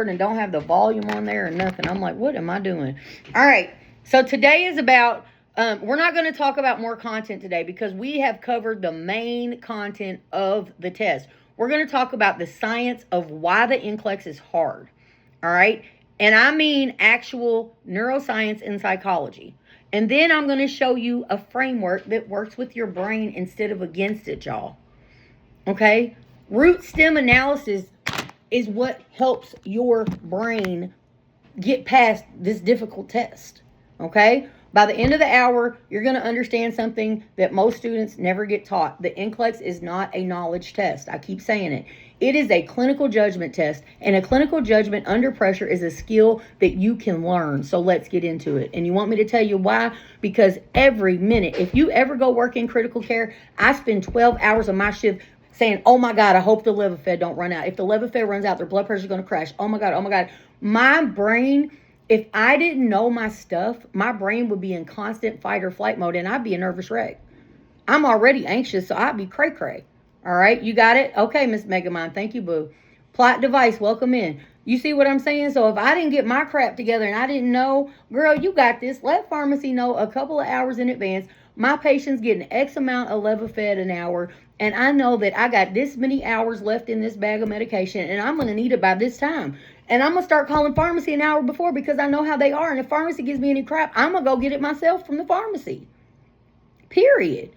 and don't have the volume on there or nothing. I'm like, what am I doing? All right. So today is about, we're not going to talk about more content today because we have covered the main content of the test. We're going to talk about the science of why the NCLEX is hard. All right. And I mean actual neuroscience and psychology. And then I'm going to show you a framework that works with your brain instead of against it, y'all. Okay? Root stem analysis is what helps your brain get past this difficult test. Okay? By the end of the hour, you're going to understand something that most students never get taught. The NCLEX is not a knowledge test. I keep saying it. It is a clinical judgment test, and a clinical judgment under pressure is a skill that you can learn. So let's get into it. And you want me to tell you why? Because every minute, if you ever go work in critical care, I spend 12 hours of my shift saying, oh my God, I hope the Levophed don't run out. If the Levophed runs out, their blood pressure is going to crash. Oh my God, oh my God. My brain, if I didn't know my stuff, my brain would be in constant fight or flight mode and I'd be a nervous wreck. I'm already anxious, so I'd be cray-cray. All right, you got it? Okay, Miss Megamind, thank you, boo. Plot device, welcome in. You see what I'm saying? So if I didn't get my crap together and I didn't know, girl, you got this. Let pharmacy know a couple of hours in advance. My patient's getting X amount of Levophed an hour, and I know that I got this many hours left in this bag of medication, and I'm going to need it by this time. And I'm going to start calling pharmacy an hour before because I know how they are. And if pharmacy gives me any crap, I'm going to go get it myself from the pharmacy. Period.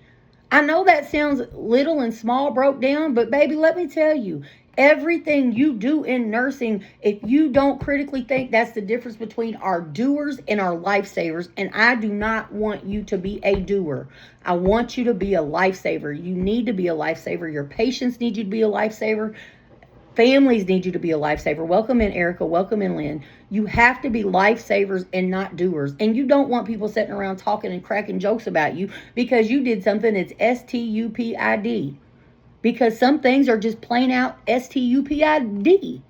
I know that sounds little and small, broke down, but baby, let me tell you, everything you do in nursing, if you don't critically think, that's the difference between our doers and our lifesavers. And I do not want you to be a doer. I want you to be a lifesaver. You need to be a lifesaver. Your patients need you to be a lifesaver. Families need you to be a lifesaver. Welcome in, Erica. Welcome in, Lynn. You have to be lifesavers and not doers. And you don't want people sitting around talking and cracking jokes about you because you did something that's STUPID. Because some things are just plain out STUPID.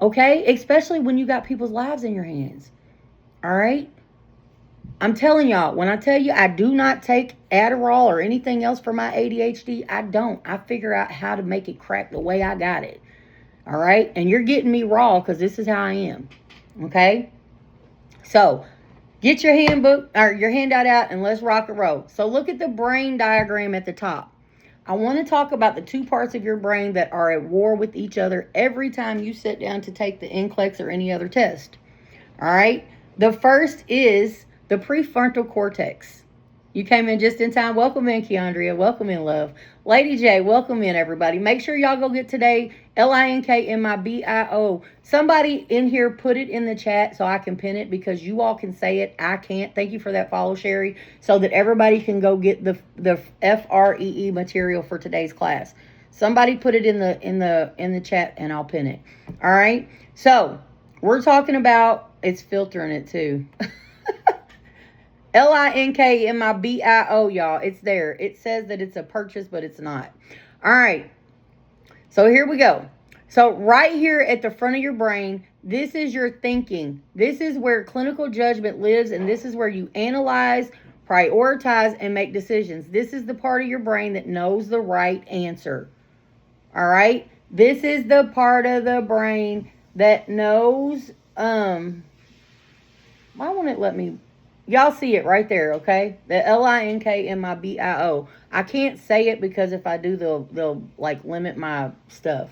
Okay? Especially when you got people's lives in your hands. All right? I'm telling y'all, when I tell you I do not take Adderall or anything else for my ADHD, I don't. I figure out how to make it crack the way I got it. All right? And you're getting me raw because this is how I am. Okay? So, get your handbook or your handout out and let's rock and roll. So, look at the brain diagram at the top. I want to talk about the two parts of your brain that are at war with each other every time you sit down to take the NCLEX or any other test. All right? The first is the prefrontal cortex. You came in just in time. Welcome in, Keandria. Welcome in, love. Lady J, welcome in, everybody. Make sure y'all go get today, LINKMIBIO. Somebody in here put it in the chat so I can pin it because you all can say it. I can't. Thank you for that follow, Sherry, so that everybody can go get the FREE material for today's class. Somebody put it in the chat and I'll pin it. All right. So we're talking about, it's filtering it too. LINKMIBIO, y'all. It's there. It says that it's a purchase, but it's not. All right. So here we go. So right here at the front of your brain, this is your thinking. This is where clinical judgment lives, and this is where you analyze, prioritize, and make decisions. This is the part of your brain that knows the right answer. All right? This is the part of the brain that knows, why won't it let me... Y'all see it right there, okay? The LINKMIBIO. I can't say it because if I do, they'll like limit my stuff.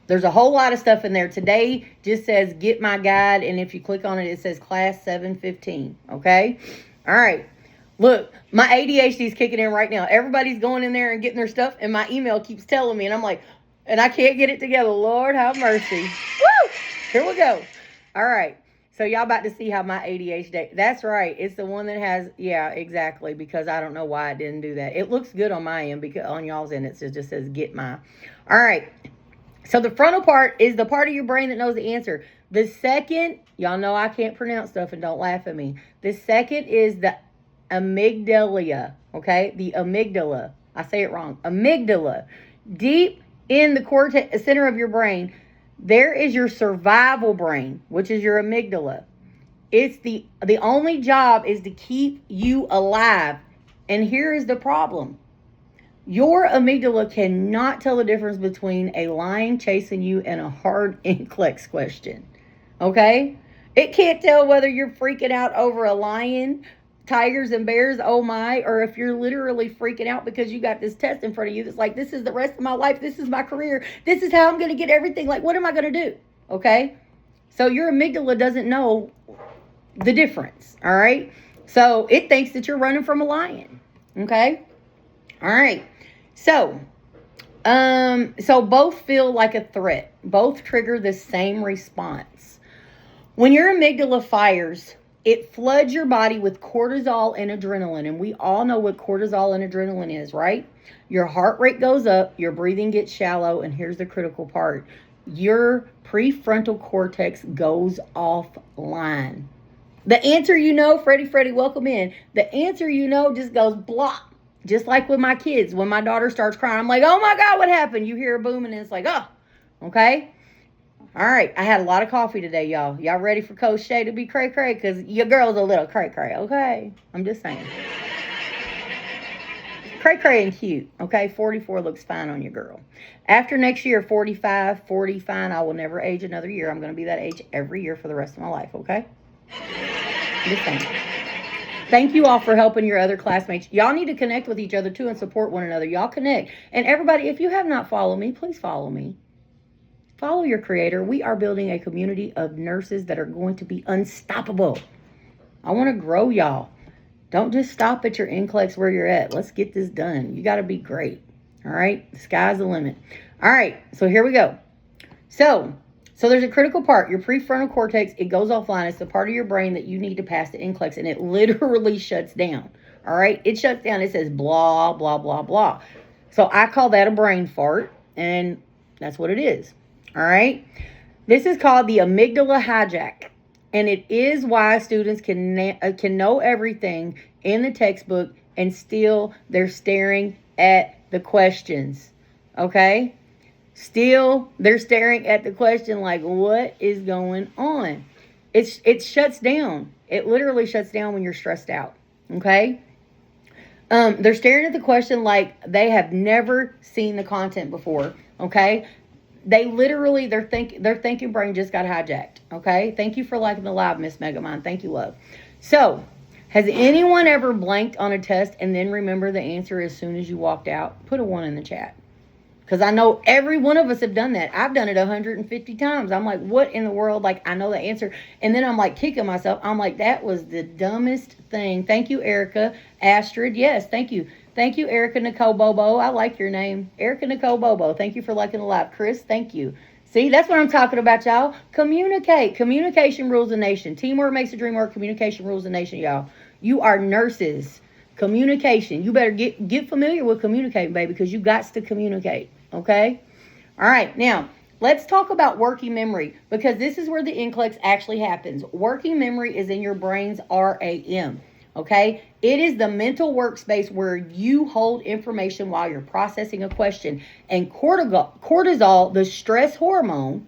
There's a whole lot of stuff in there. Today just says get my guide, and if you click on it, it says class 715, okay? All right. Look, my ADHD is kicking in right now. Everybody's going in there and getting their stuff, and my email keeps telling me, and I'm like, and I can't get it together. Lord have mercy. Woo! Here we go. All right. So y'all about to see how my ADHD, that's right. It's the one that has, yeah, exactly. Because I don't know why I didn't do that. It looks good on my end because on y'all's end, it just says get my. All right. So the frontal part is the part of your brain that knows the answer. The second, y'all know I can't pronounce stuff and don't laugh at me. The second is the amygdala. Okay. The amygdala. I say it wrong. Amygdala. Deep in the cortex, center of your brain, there is your survival brain, which is your amygdala. It's the only job is to keep you alive. And here is the problem. Your amygdala cannot tell the difference between a lion chasing you and a hard NCLEX question. Okay? It can't tell whether you're freaking out over a lion, tigers and bears, oh my, or if you're literally freaking out because you got this test in front of you that's like, this is the rest of my life, this is my career, this is how I'm going to get everything. Like, what am I going to do? Okay? So your amygdala doesn't know the difference, all right? So it thinks that you're running from a lion, okay? All right. So both feel like a threat. Both trigger the same response. When your amygdala fires, it floods your body with cortisol and adrenaline. And we all know what cortisol and adrenaline is, right? Your heart rate goes up, your breathing gets shallow, and here's the critical part. Your prefrontal cortex goes offline. The answer you know, Freddie, welcome in. The answer you know just goes blah. Just like with my kids, when my daughter starts crying, I'm like, oh my God, what happened? You hear a boom and it's like, oh, okay. All right. I had a lot of coffee today, y'all. Y'all ready for Coach Shay to be cray-cray? Because your girl's a little cray-cray, okay? I'm just saying. Cray-cray and cute, okay? 44 looks fine on your girl. After next year, 45, 40, fine. I will never age another year. I'm going to be that age every year for the rest of my life, okay? I'm just saying. Thank you all for helping your other classmates. Y'all need to connect with each other too and support one another. Y'all connect. And everybody, if you have not followed me, please follow me. Follow your creator. We are building a community of nurses that are going to be unstoppable. I want to grow y'all. Don't just stop at your NCLEX where you're at. Let's get this done. You got to be great. All right? The sky's the limit. All right. So here we go. So there's a critical part, your prefrontal cortex, it goes offline. It's the part of your brain that you need to pass the NCLEX, and it literally shuts down, all right? It shuts down. It says blah, blah, blah, blah. So I call that a brain fart, and that's what it is, all right? This is called the amygdala hijack, and it is why students can know everything in the textbook, and still they're staring at the questions, okay? Still, they're staring at the question like, what is going on? It shuts down. It literally shuts down when you're stressed out, okay? They're staring at the question like they have never seen the content before, okay? Their thinking brain just got hijacked, okay? Thank you for liking the live, Miss Megamind. Thank you, love. So, has anyone ever blanked on a test and then remember the answer as soon as you walked out? Put a 1 in the chat. Because I know every one of us have done that. I've done it 150 times. I'm like, what in the world? Like, I know the answer. And then I'm like kicking myself. I'm like, that was the dumbest thing. Thank you, Erica. Astrid, yes, thank you. Thank you, Erica Nicole Bobo. I like your name. Erica Nicole Bobo. Thank you for liking the live. Chris, thank you. See, that's what I'm talking about, y'all. Communicate. Communication rules a nation. Teamwork makes the dream work. Communication rules a nation, y'all. You are nurses. Communication. You better get familiar with communicating, baby, because you got to communicate. Okay? All right. Now, let's talk about working memory, because this is where the NCLEX actually happens. Working memory is in your brain's RAM. Okay? It is the mental workspace where you hold information while you're processing a question. And cortisol, the stress hormone,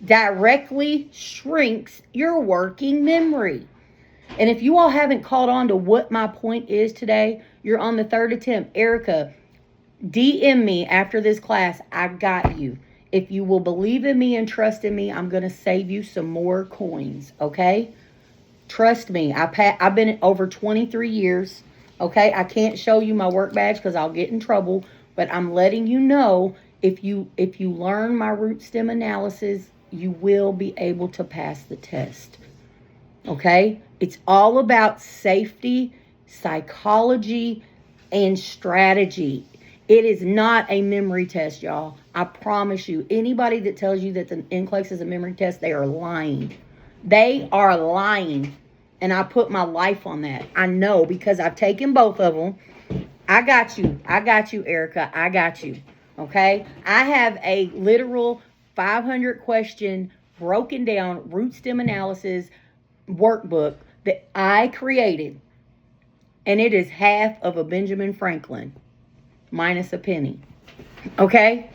directly shrinks your working memory. And if you all haven't caught on to what my point is today, you're on the 3rd attempt. Erica, DM me after this class. I got you. If you will believe in me and trust in me, I'm going to save you some more coins, okay? Trust me. I've been over 23 years, okay? I can't show you my work badge because I'll get in trouble, but I'm letting you know if you learn my root stem analysis, you will be able to pass the test, okay? It's all about safety, psychology, and strategy. It is not a memory test, y'all. I promise you. Anybody that tells you that the NCLEX is a memory test, they are lying. They are lying. And I put my life on that. I know, because I've taken both of them. I got you. I got you, Erica. I got you. Okay? I have a literal 500 question broken down root stem analysis workbook that I created. And it is half of a Benjamin Franklin. Minus a penny. Okay?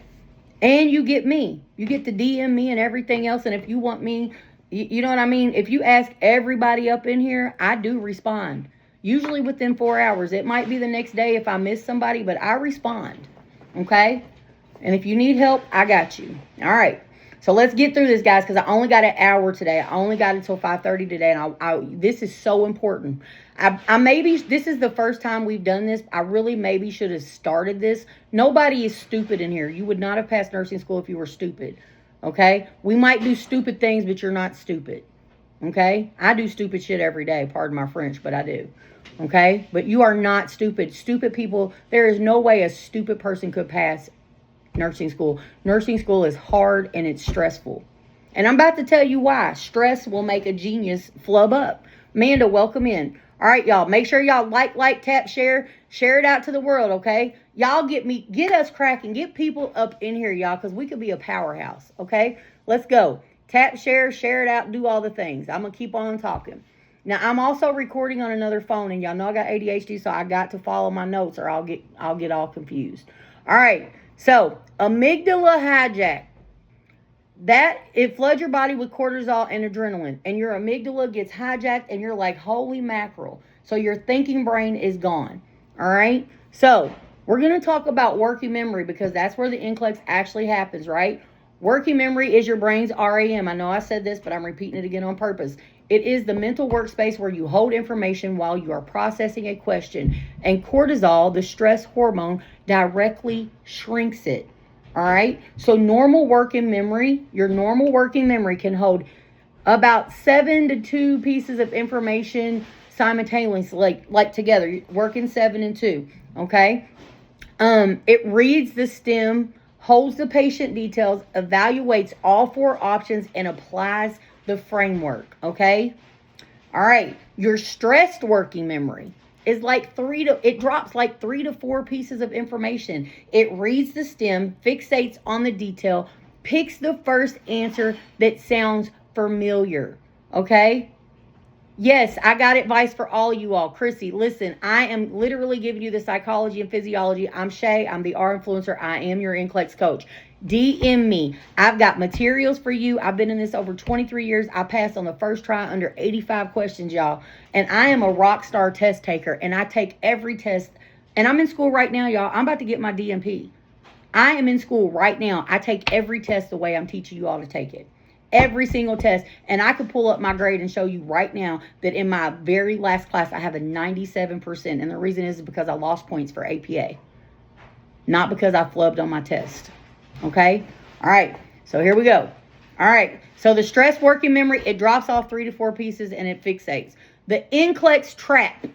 And you get me. You get to DM me and everything else. And if you want me, you know what I mean? If you ask everybody up in here, I do respond. usually within 4 hours. It might be the next day if I miss somebody, but I respond. Okay? And if you need help, I got you. All right. So let's get through this, guys, because I only got an hour today. I only got until 5:30 today, and this is so important. I maybe, this is the first time we've done this. I really maybe should have started this. Nobody is stupid in here. You would not have passed nursing school if you were stupid, okay? We might do stupid things, but you're not stupid, okay? I do stupid shit every day, pardon my French, but I do, okay? But you are not stupid. Stupid people, there is no way a stupid person could pass nursing school. Nursing school is hard and it's stressful. And I'm about to tell you why. Stress will make a genius flub up. Amanda, welcome in. All right, y'all. Make sure y'all like, tap, share it out to the world, okay? Y'all get us cracking. Get people up in here, y'all, because we could be a powerhouse, okay? Let's go. Tap, share it out, do all the things. I'm going to keep on talking. Now, I'm also recording on another phone, and y'all know I got ADHD, so I got to follow my notes or I'll get all confused. All right. So, amygdala hijack. It floods your body with cortisol and adrenaline, and your amygdala gets hijacked, and you're like, holy mackerel. So your thinking brain is gone. All right? So, we're going to talk about working memory because that's where the NCLEX actually happens, right? Working memory is your brain's RAM. I know I said this, but I'm repeating it again on purpose. It is the mental workspace where you hold information while you are processing a question. And cortisol, the stress hormone, directly shrinks it. All right? So normal working memory, your normal working memory can hold about 7 to 2 pieces of information simultaneously, like together, working 7 and 2. Okay? It reads the stem, holds the patient details, evaluates all 4 options, and applies the framework, okay? All right, your stressed working memory is it drops like 3 to 4 pieces of information. It reads the stem, fixates on the detail, picks the first answer that sounds familiar, okay? Yes, I got advice for all you all. Chrissy, listen, I am literally giving you the psychology and physiology. I'm Shay. I'm the R influencer. I am your NCLEX coach. DM me. I've got materials for you. I've been in this over 23 years. I passed on the first try under 85 questions, y'all. And I am a rock star test taker. And I take every test. And I'm in school right now, y'all. I'm about to get my DMP. I am in school right now. I take every test the way I'm teaching you all to take it. Every single test. And I could pull up my grade and show you right now that in my very last class, I have a 97%. And the reason is because I lost points for APA. Not because I flubbed on my test. Okay? All right. So here we go. All right. So the stress working memory, it drops off 3 to 4 pieces and it fixates. The NCLEX trap.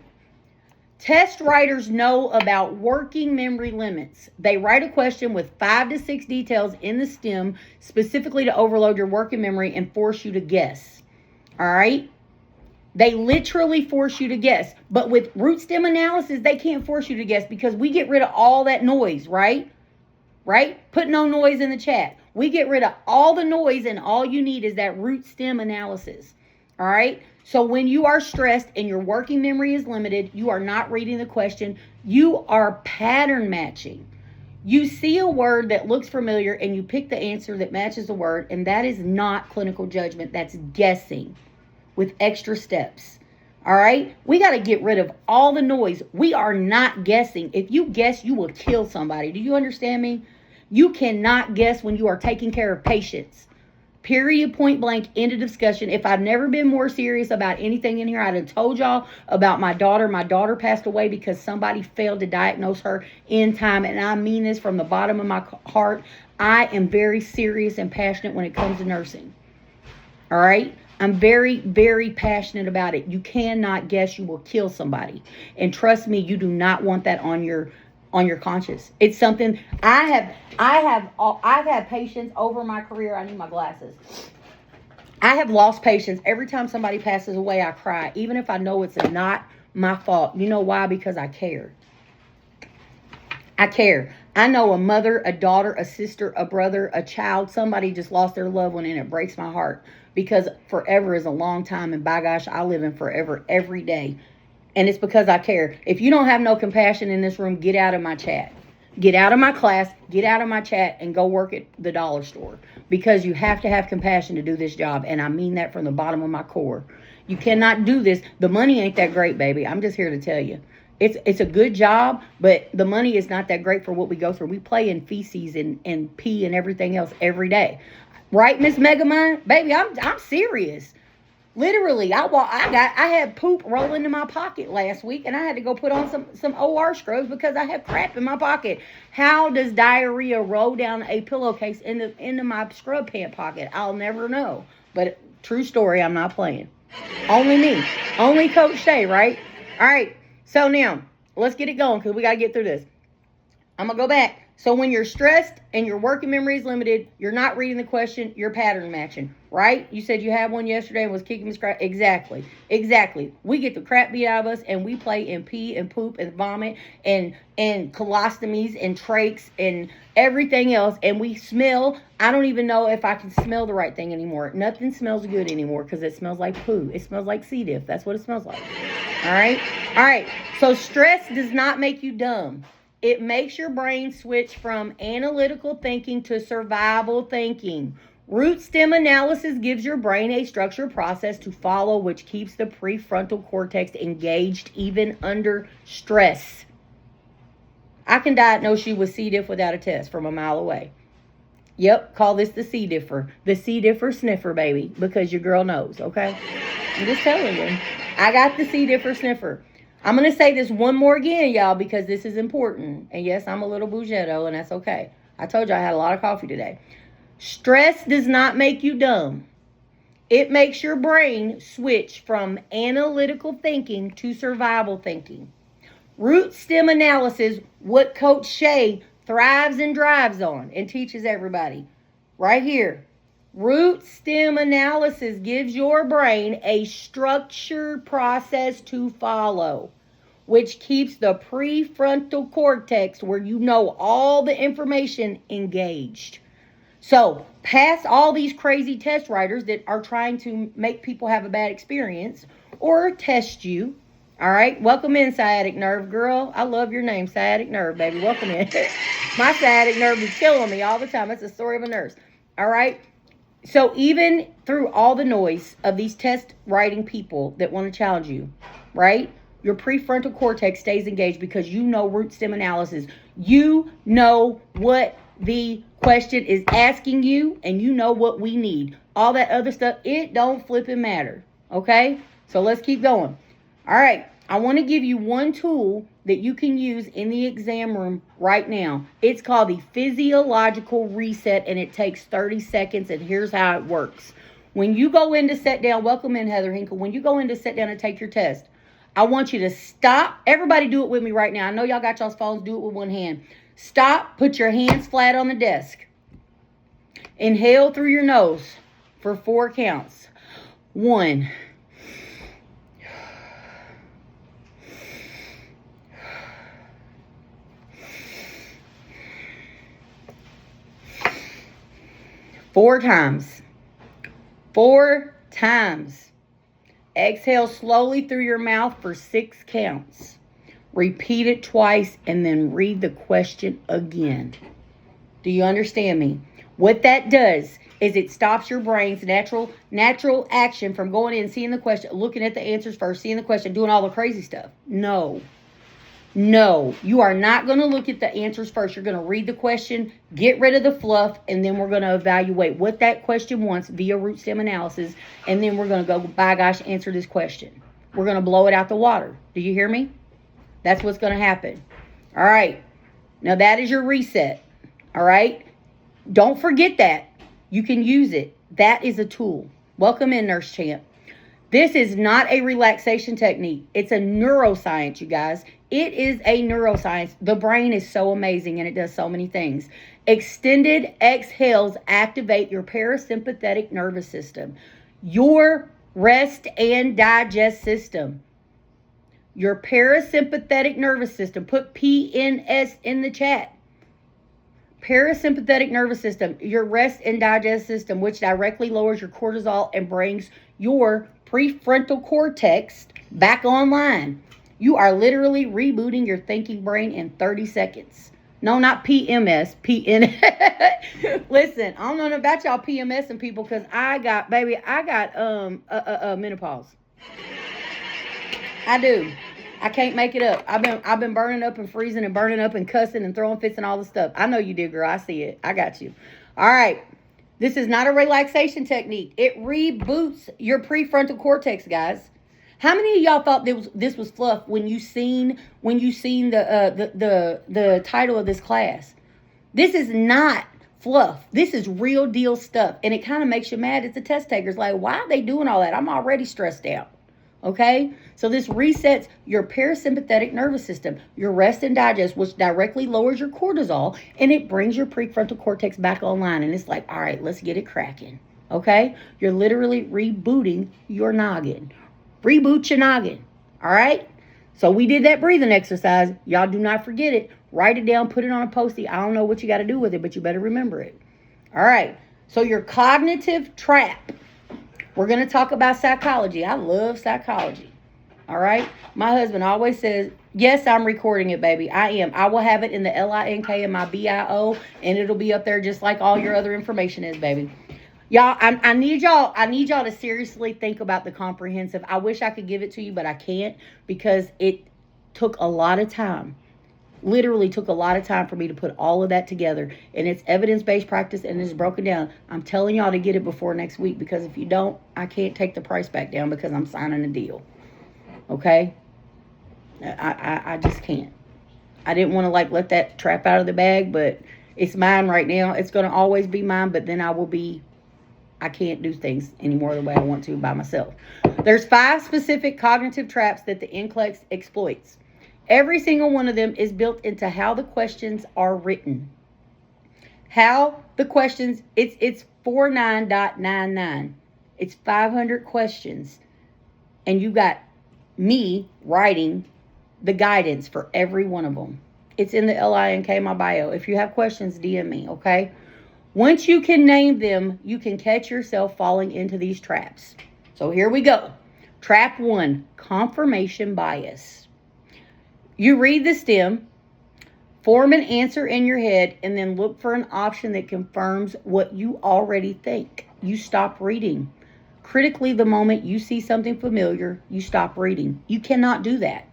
Test writers know about working memory limits. They write a question with 5 to 6 details in the stem specifically to overload your working memory and force you to guess. All right? They literally force you to guess. But with root stem analysis, they can't force you to guess because we get rid of all that noise, right? Right? Put no noise in the chat. We get rid of all the noise and all you need is that root stem analysis. All right? So when you are stressed and your working memory is limited, you are not reading the question. You are pattern matching. You see a word that looks familiar and you pick the answer that matches the word, and that is not clinical judgment. That's guessing with extra steps. All right? We got to get rid of all the noise. We are not guessing. If you guess, you will kill somebody. Do you understand me? You cannot guess when you are taking care of patients. Period, point blank, end of discussion. If I've never been more serious about anything in here, I'd have told y'all about my daughter. My daughter passed away because somebody failed to diagnose her in time. And I mean this from the bottom of my heart. I am very serious and passionate when it comes to nursing. All right? I'm very, very passionate about it. You cannot guess. You will kill somebody. And trust me, you do not want that on your conscience. It's something I've had patients over my career. I need my glasses. I have lost patients. Every time somebody passes away, I cry, even if I know it's not my fault. You know why? Because I care. I care. I know a mother, a daughter, a sister, a brother, a child, somebody just lost their loved one, and it breaks my heart because forever is a long time, and by gosh, I live in forever every day. And it's because I care. If you don't have no compassion in this room, get out of my chat. Get out of my class, get out of my chat, and go work at the dollar store. Because you have to have compassion to do this job. And I mean that from the bottom of my core. You cannot do this. The money ain't that great, baby. I'm just here to tell you. It's a good job, but the money is not that great for what we go through. We play in feces and pee and everything else every day. Right, Miss Megamind? Baby, I'm serious. Literally, I had poop roll into my pocket last week, and I had to go put on some OR scrubs because I had crap in my pocket. How does diarrhea roll down a pillowcase into my scrub pant pocket? I'll never know. But true story, I'm not playing. Only me. Only Coach Shay, right? All right. So now, let's get it going because we got to get through this. I'm going to go back. So when you're stressed and your working memory is limited, you're not reading the question, you're pattern matching, right? You said you had one yesterday and was kicking me scratch. Exactly. We get the crap beat out of us and we play and pee and poop and vomit and colostomies and trachs and everything else. And we smell. I don't even know if I can smell the right thing anymore. Nothing smells good anymore because it smells like poo. It smells like C. diff. That's what it smells like. All right. So stress does not make you dumb. It makes your brain switch from analytical thinking to survival thinking. Root stem analysis gives your brain a structured process to follow, which keeps the prefrontal cortex engaged even under stress. I can diagnose you with C. diff without a test from a mile away. Yep, call this the C. differ. The C. differ sniffer, baby, because your girl knows, okay? I'm just telling you. I got the C. differ sniffer. I'm going to say this one more again, y'all, because this is important. And yes, I'm a little bougetto, and that's okay. I told you I had a lot of coffee today. Stress does not make you dumb. It makes your brain switch from analytical thinking to survival thinking. Root stem analysis, what Coach Shay thrives and drives on and teaches everybody. Right here. Root stem analysis gives your brain a structured process to follow, which keeps the prefrontal cortex, where you know all the information, engaged. So, past all these crazy test writers that are trying to make people have a bad experience or test you. All right, welcome in, sciatic nerve girl. I love your name, sciatic nerve, baby. Welcome in. My sciatic nerve is killing me all the time. It's the story of a nurse. All right. So even through all the noise of these test writing people that want to challenge you, right? Your prefrontal cortex stays engaged because you know root stem analysis. You know what the question is asking you, and you know what we need. All that other stuff, it don't flipping matter. Okay? So let's keep going. All right. I want to give you one tool that you can use in the exam room right now. It's called the physiological reset, and it takes 30 seconds, and here's how it works. When you go in to sit down, welcome in, Heather Hinkle. When you go in to sit down and take your test, I want you to stop. Everybody do it with me right now. I know y'all got y'all's phones. Do it with one hand. Stop. Put your hands flat on the desk. Inhale through your nose for 4 counts. 1. 4 times. 4 times. Exhale slowly through your mouth for 6 counts. Repeat it twice and then read the question again. Do you understand me? What that does is it stops your brain's natural action from going in, seeing the question, looking at the answers first, seeing the question, doing all the crazy stuff. No, you are not going to look at the answers first. You're going to read the question, get rid of the fluff, and then we're going to evaluate what that question wants via root stem analysis, and then we're going to go, by gosh, answer this question. We're going to blow it out the water. Do you hear me? That's what's going to happen. All right. Now that is your reset. All right. Don't forget that. You can use it. That is a tool. Welcome in, Nurse Champ. This is not a relaxation technique. It's a neuroscience, you guys. It is a neuroscience. The brain is so amazing and it does so many things. Extended exhales activate your parasympathetic nervous system, your rest and digest system, your parasympathetic nervous system. Put PNS in the chat. Parasympathetic nervous system, your rest and digest system, which directly lowers your cortisol and brings your prefrontal cortex back online. You are literally rebooting your thinking brain in 30 seconds. No, not PMS. PN. Listen, I don't know about y'all PMS and people because I got menopause. I do. I can't make it up. I've been burning up and freezing and burning up and cussing and throwing fits and all the stuff. I know you did, girl. I see it. I got you. All right. This is not a relaxation technique. It reboots your prefrontal cortex, guys. How many of y'all thought this was fluff when you seen the title of this class? This is not fluff. This is real deal stuff, and it kind of makes you mad at the test takers. Like, why are they doing all that? I'm already stressed out. Okay, so this resets your parasympathetic nervous system, your rest and digest, which directly lowers your cortisol, and it brings your prefrontal cortex back online. And it's like, all right, let's get it cracking. Okay, you're literally rebooting your noggin. Reboot your noggin. All right. So we did that breathing exercise. Y'all do not forget it. Write it down. Put it on a Post-it. I don't know what you got to do with it, but you better remember it. All right. So your cognitive trap. We're going to talk about psychology. I love psychology. All right. My husband always says, yes, I'm recording it, baby. I am. I will have it in the LINK and my BIO, and it'll be up there just like all your other information is, baby. Y'all, I need y'all to seriously think about the comprehensive. I wish I could give it to you, but I can't because it took a lot of time. Literally took a lot of time for me to put all of that together. And it's evidence-based practice and it's broken down. I'm telling y'all to get it before next week because if you don't, I can't take the price back down because I'm signing a deal. Okay? I just can't. I didn't want to let that trap out of the bag, but it's mine right now. It's going to always be mine, but then I can't do things anymore the way I want to by myself. There's 5 specific cognitive traps that the NCLEX exploits. Every single one of them is built into how the questions are written. How the questions, it's 49.99. It's 500 questions. And you got me writing the guidance for every one of them. It's in the LINK, my bio. If you have questions, DM me, okay? Once you can name them, you can catch yourself falling into these traps. So here we go. Trap 1, confirmation bias. You read the stem, form an answer in your head, and then look for an option that confirms what you already think. You stop reading. Critically, the moment you see something familiar, you stop reading. You cannot do that.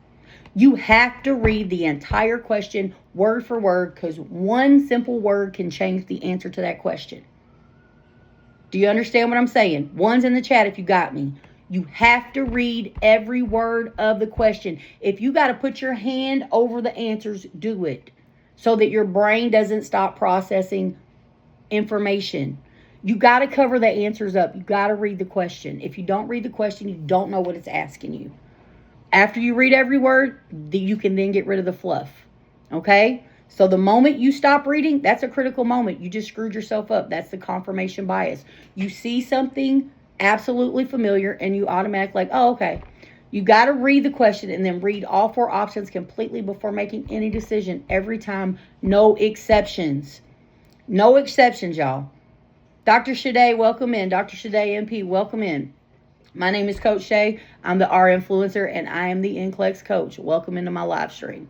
You have to read the entire question word for word because one simple word can change the answer to that question. Do you understand what I'm saying? One's in the chat if you got me. You have to read every word of the question. If you got to put your hand over the answers, do it so that your brain doesn't stop processing information. You got to cover the answers up. You got to read the question. If you don't read the question, you don't know what it's asking you. After you read every word, you can then get rid of the fluff. Okay? So the moment you stop reading, that's a critical moment. You just screwed yourself up. That's the confirmation bias. You see something absolutely familiar and you automatically oh, okay. You got to read the question and then read all 4 options completely before making any decision every time. No exceptions. No exceptions, y'all. Dr. Shade, welcome in. Dr. Shade MP, welcome in. My name is Coach Shay. I'm the R Influencer, and I am the NCLEX coach. Welcome into my live stream.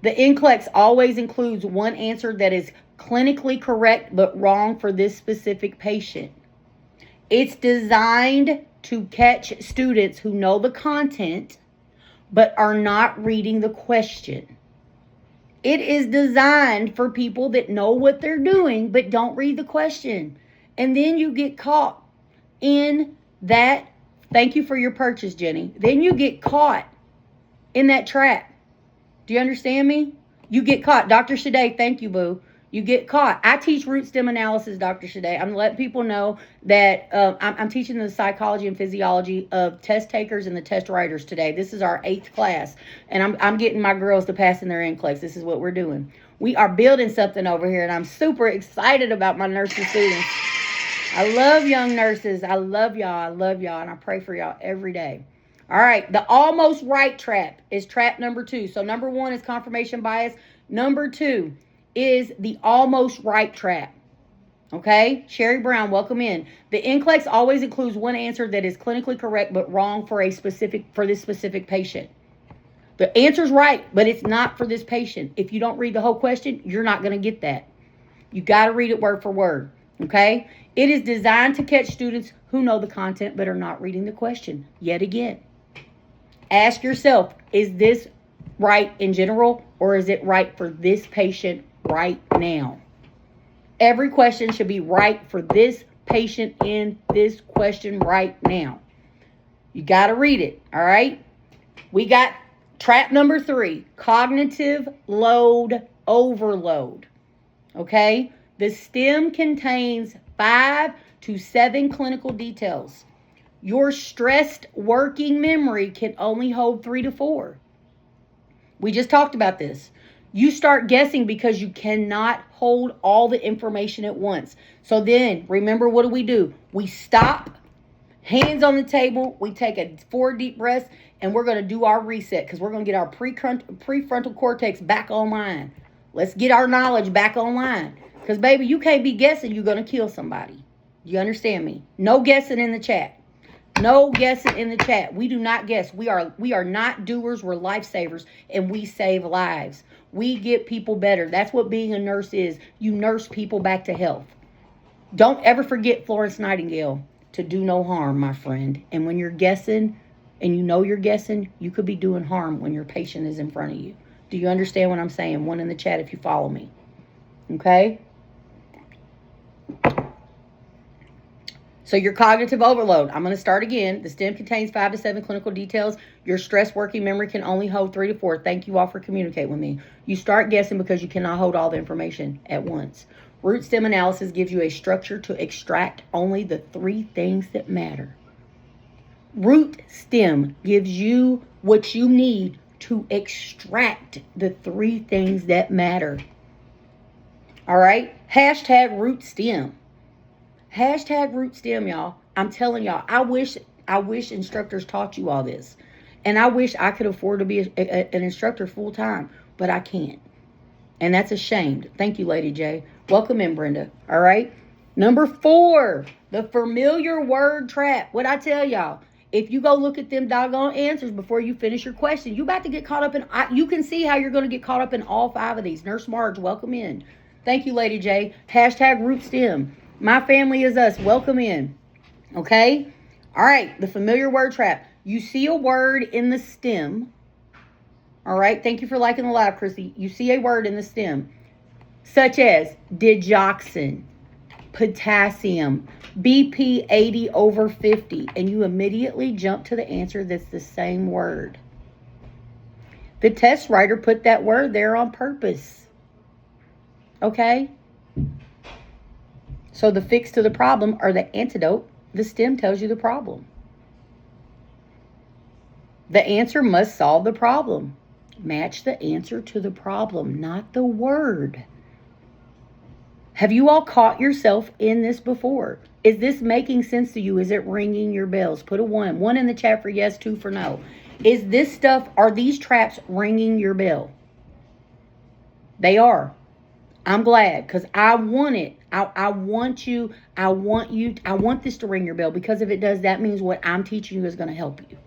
The NCLEX always includes one answer that is clinically correct but wrong for this specific patient. It's designed to catch students who know the content but are not reading the question. It is designed for people that know what they're doing but don't read the question. And then you get caught in that. Thank you for your purchase, Jenny. Then you get caught in that trap. Do you understand me? You get caught. Dr. Shade, thank you, boo. You get caught. I teach root stem analysis, Dr. Shade. I'm letting people know that I'm teaching the psychology and physiology of test takers and the test writers today. This is our 8th class, and I'm getting my girls to pass in their NCLEX. This is what we're doing. We are building something over here, and I'm super excited about my nursing students. I love young nurses. I love y'all. I love y'all. And I pray for y'all every day. All right. The almost right trap is trap number 2. So number 1 is confirmation bias. Number 2 is the almost right trap. Okay. Sherry Brown, welcome in. The NCLEX always includes one answer that is clinically correct but wrong for this specific patient. The answer's right, but it's not for this patient. If you don't read the whole question, you're not going to get that. You got to read it word for word, okay? It is designed to catch students who know the content but are not reading the question. Yet again, ask yourself, is this right in general, or is it right for this patient right now? Every question should be right for this patient in this question right now. You got to read it, all right? We got trap number 3, cognitive load overload, okay? The STEM contains 5 to 7 clinical details. Your stressed working memory can only hold 3 to 4. We just talked about this. You start guessing because you cannot hold all the information at once. So then, remember, what do? We stop, hands on the table, we take 4 deep breaths, and we're going to do our reset because we're going to get our prefrontal cortex back online. Let's get our knowledge back online. Because, baby, you can't be guessing you're going to kill somebody. You understand me? No guessing in the chat. No guessing in the chat. We do not guess. We are not doers. We're lifesavers, and we save lives. We get people better. That's what being a nurse is. You nurse people back to health. Don't ever forget Florence Nightingale, to do no harm, my friend. And when you're guessing, and you know you're guessing, you could be doing harm when your patient is in front of you. Do you understand what I'm saying? One in the chat if you follow me. Okay? So your cognitive overload. I'm going to start again. The STEM contains 5 to 7 clinical details. Your stress working memory can only hold 3 to 4. Thank you all for communicating with me. You start guessing because you cannot hold all the information at once. Root STEM analysis gives you a structure to extract only the 3 things that matter. Root STEM gives you what you need to extract the 3 things that matter. All right? Hashtag root STEM. Hashtag root STEM, y'all. I'm telling y'all, I wish instructors taught you all this. And I wish I could afford to be an instructor full time, but I can't. And that's a shame. Thank you, Lady J. Welcome in, Brenda. All right. Number 4, the familiar word trap. What I tell y'all, if you go look at them doggone answers before you finish your question, you about to get caught up in, you can see how you're going to get caught up in all 5 of these. Nurse Marge, welcome in. Thank you, Lady J. Hashtag root STEM. My family is us. Welcome in. Okay? All right. The familiar word trap. You see a word in the STEM. All right. Thank you for liking the live, Chrissy. You see a word in the STEM, such as digoxin, potassium, BP 80 over 50, and you immediately jump to the answer that's the same word. The test writer put that word there on purpose. Okay? So the fix to the problem, or the antidote, the STEM tells you the problem. The answer must solve the problem. Match the answer to the problem, not the word. Have you all caught yourself in this before? Is this making sense to you? Is it ringing your bells? Put a 1. 1 in the chat for yes, 2 for no. Is this stuff, are these traps ringing your bell? They are. I'm glad, because I want it. I want this to ring your bell, because if it does, that means what I'm teaching you is going to help you.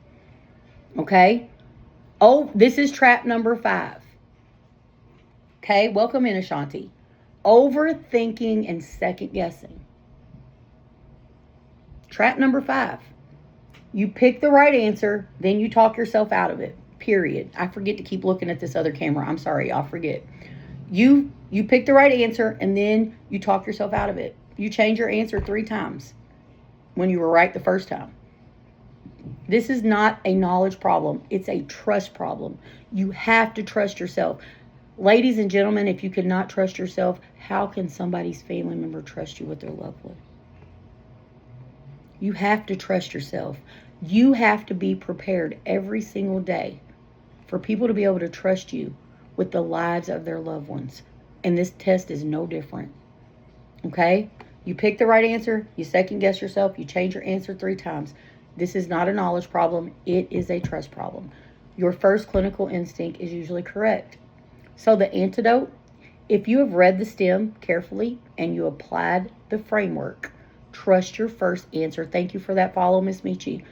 Okay? Oh, this is trap number 5. Okay? Welcome in, Ashanti. Overthinking and second guessing. Trap number 5. You pick the right answer, then you talk yourself out of it. Period. I forget to keep looking at this other camera. I'm sorry, y'all. Forget. You pick the right answer, and then you talk yourself out of it. You change your answer 3 times when you were right the first time. This is not a knowledge problem. It's a trust problem. You have to trust yourself. Ladies and gentlemen, if you cannot trust yourself, how can somebody's family member trust you with their loved one? You have to trust yourself. You have to be prepared every single day for people to be able to trust you with the lives of their loved ones. And this test is no different. Okay? You pick the right answer, you second guess yourself, you change your answer 3 times. This is not a knowledge problem. It is a trust problem. Your first clinical instinct is usually correct. So the antidote, if you have read the STEM carefully and you applied the framework, trust your first answer. Thank you for that follow, Miss Michi.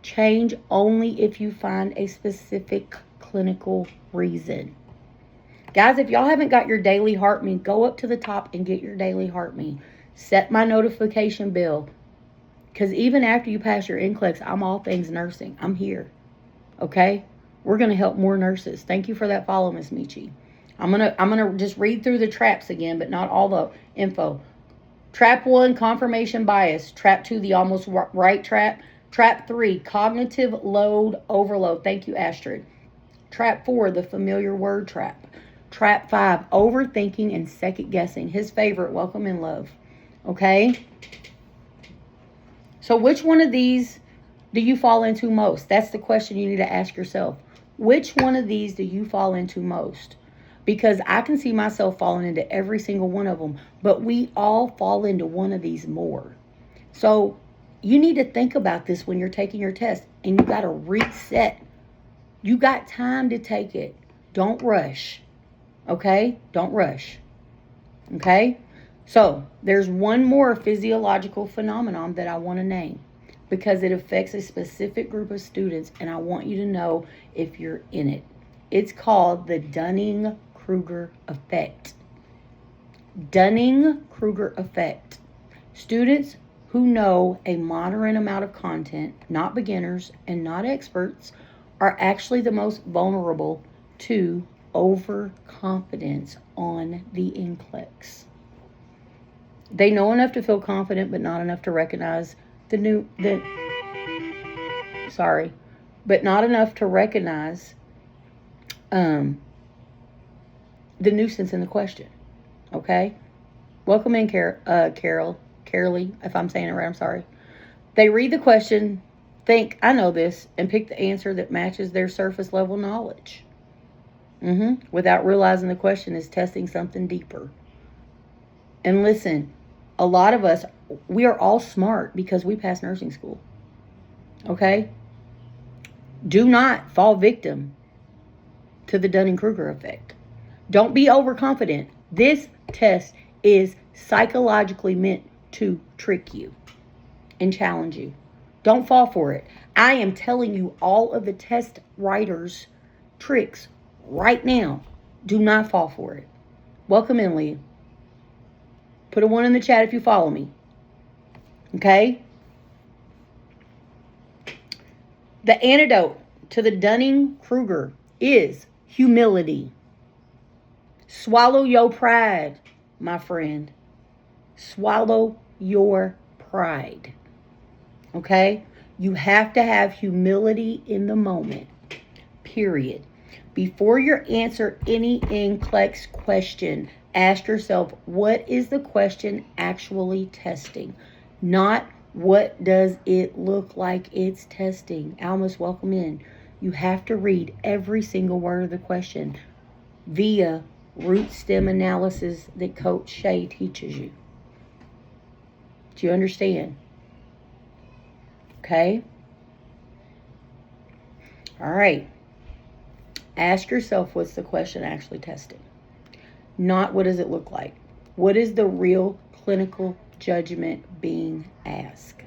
Change only if you find a specific clinical reason. Guys, if y'all haven't got your daily heart me, go up to the top and get your daily heart me. Set my notification bell. Because even after you pass your NCLEX, I'm all things nursing. I'm here. Okay? We're going to help more nurses. Thank you for that follow, Miss Michi. I'm gonna just read through the traps again, but not all the info. Trap 1, confirmation bias. Trap 2, the almost right trap. Trap 3, cognitive load overload. Thank you, Astrid. Trap 4, the familiar word trap. Trap 5, overthinking and second guessing. His favorite, welcome in love. Okay? So which one of these do you fall into most? That's the question you need to ask yourself. Which one of these do you fall into most? Because I can see myself falling into every single one of them, but we all fall into one of these more. So you need to think about this when you're taking your test, and you got to reset. You got time to take it. Don't rush. Okay? Don't rush. Okay? So there's one more physiological phenomenon that I want to name because it affects a specific group of students, and I want you to know if you're in it. It's called the Dunning-Kruger effect. Dunning-Kruger effect. Students who know a moderate amount of content, not beginners and not experts, are actually the most vulnerable to overconfidence on the NCLEX. They know enough to feel confident, but not enough to recognize but not enough to recognize the nuisance in the question. Okay? Welcome in, Carolee, if I'm saying it right, I'm sorry. They read the question, think, I know this, and pick the answer that matches their surface level knowledge. Without realizing the question is testing something deeper. And listen, a lot of us, we are all smart because we passed nursing school. Okay? Do not fall victim to the Dunning-Kruger effect. Don't be overconfident. This test is psychologically meant to trick you and challenge you. Don't fall for it. I am telling you all of the test writers' tricks right now. Do not fall for it. Welcome in, Leah. Put a 1 in the chat if you follow me. Okay? The antidote to the Dunning-Kruger is humility. Swallow your pride, my friend. Swallow your pride. Okay? You have to have humility in the moment. Period. Before you answer any NCLEX question, ask yourself, what is the question actually testing? Not what does it look like it's testing. Alma's, welcome in. You have to read every single word of the question via root stem analysis that Coach Shay teaches you. Do you understand? Okay? All right. Ask yourself, what's the question actually testing? Not what does it look like. What is the real clinical judgment being asked?